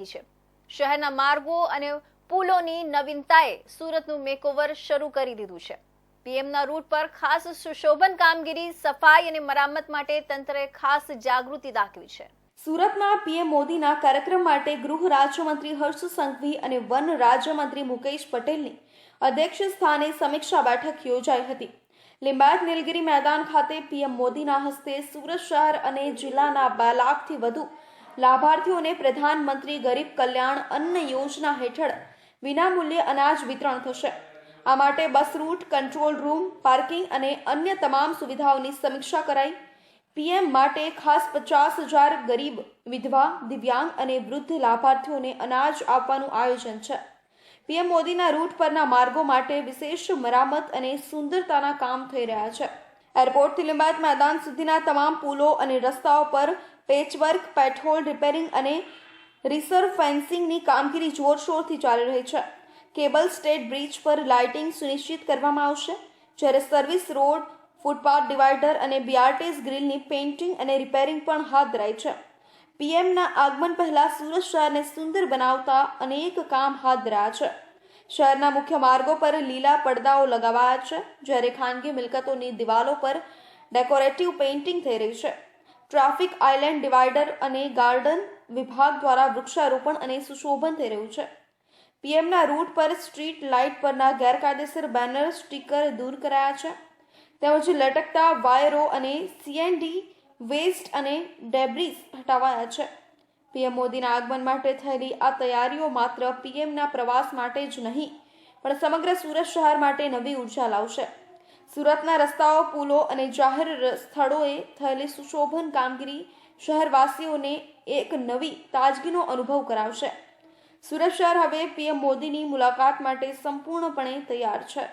રહી છે। શહેરના માર્ગો અને પુલોની નવીનતાએ સુરતનું મેકઓવર શરૂ કરી દીધું છે। પીએમના રૂટ પર ખાસ સુશોભન કામગીરી, સફાઈ અને મરામત માટે તંત્રએ ખાસ જાગૃતિ દાખવી છે। સુરતમાં પીએમ મોદીના કાર્યક્રમ માટે ગૃહ રાજ્યમંત્રી હર્ષ સંઘવી અને વન રાજ્યમંત્રી મુકેશ પટેલની અધ્યક્ષ સ્થાને સમીક્ષા બેઠક યોજાઈ હતી। લિંબાયત નીલગિરી મેદાન ખાતે પીએમ મોદીના હસ્તે સુરત શહેર અને જિલ્લાના 2 લાખથી વધુ લાભાર્થીઓને પ્રધાનમંત્રી ગરીબ કલ્યાણ અન્ન યોજના હેઠળ વિનામૂલ્યે અનાજ વિતરણ થશે। આ માટે bus route, control room, parking અને અન્ય તમામ સુવિધાઓની સમીક્ષા કરાઈ। પીએમ માટે ખાસ 50,000 ગરીબ, વિધવા, દિવ્યાંગ અને વૃદ્ધ લાભાર્થીઓને અનાજ આપવાનું આયોજન છે। પીએમ મોદીના રૂટ પરના માર્ગો માટે વિશેષ મરામત અને સુંદરતાના કામ થઈ રહ્યા છે। એરપોર્ટથી લિંબાયત મેદાન સુધીના તમામ પુલો અને રસ્તાઓ પર પેચવર્ક, પેટહોલ રિપેરિંગ અને રિસર્વ ફેન્સિંગની કામગીરી જોરશોરથી ચાલી રહી છે। કેબલ સ્ટેડ બ્રિજ પર લાઇટિંગ સુનિશ્ચિત કરવામાં આવશે, જ્યારે સર્વિસ રોડ, ફૂટપાથ ડિવાઈડર અને બીઆરટીએસ ગ્રીલની પેઇન્ટિંગ અને રિપેરિંગ પણ હાથ ધરાઈ છે। પીએમના આગમન પહેલા સુરત શહેરને સુંદર બનાવતા અનેક કામ હાથ ધરાયા છે। શહેરના મુખ્ય માર્ગો પર લીલા પડદાઓ લગાવાયા છે, જ્યારે ખાનગી મિલકતોની દિવાલો પર ડેકોરેટિવ પેઇન્ટિંગ થઈ રહી છે। ટ્રાફિક આઇલેન્ડ, ડિવાઈડર અને ગાર્ડન વિભાગ દ્વારા વૃક્ષારોપણ અને સુશોભન થઈ રહ્યું છે। પીએમના રૂટ પર સ્ટ્રીટ લાઇટ પરના ગેરકાયદેસર બેનર, સ્ટીકર દૂર કરાયા છે, તેમજ લટકતા વાયરો અને સીએનડી વેસ્ટ અને ડેબ્રીઝ હટાવાયા છે। પીએમ મોદીના આગમન માટે થયેલી આ તૈયારીઓ માત્ર પીએમના પ્રવાસ માટે જ નહીં, પણ સમગ્ર સુરત શહેર માટે નવી ઉર્જા લાવશે। સુરતના રસ્તાઓ, પુલો અને જાહેર સ્થળોએ થયેલી સુશોભન કામગીરી શહેરવાસીઓને એક નવી તાજગીનો અનુભવ કરાવશે। સુરત શહેર હવે પીએમ મોદીની મુલાકાત માટે સંપૂર્ણપણે તૈયાર છે।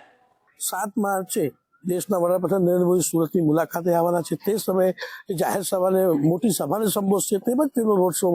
7 માર્ચે દેશના વડાપ્રધાન નરેન્દ્ર મોદી સુરતની મુલાકાતે આવવાના છે। તે સમયે જાહેર સભાને, મોટી સભાને સંબોધશે, તેમજ તેનો રોડ શો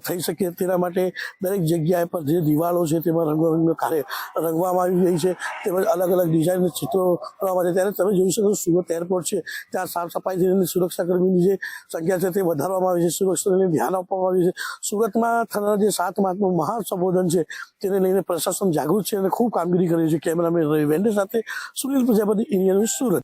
થઈ શકે તેના માટે દરેક જગ્યાએ પર જે દિવાલો છે તેમાં રંગોરંગનો કાર્ય રંગવામાં આવી રહી છે, તેમજ અલગ અલગ ડિઝાઇનના ચિત્રો કરવામાં આવે છે। ત્યારે તમે જોઈ શકો સુરત એરપોર્ટ છે, ત્યાં સાફ સફાઈથી સુરક્ષાકર્મીની જે સંખ્યા છે તે વધારવામાં આવી છે, સુરક્ષાને ધ્યાન આપવામાં આવ્યું છે। સુરતમાં થનાર જે 7 માર્ચનું મહા સંબોધન છે તેને લઈને પ્રશાસન જાગૃત છે અને ખૂબ કામગીરી કરી છે। કેમેરામેન રવિ વેન્ડે સાથે સુનિલ પ્રજાપતિ, સુરત।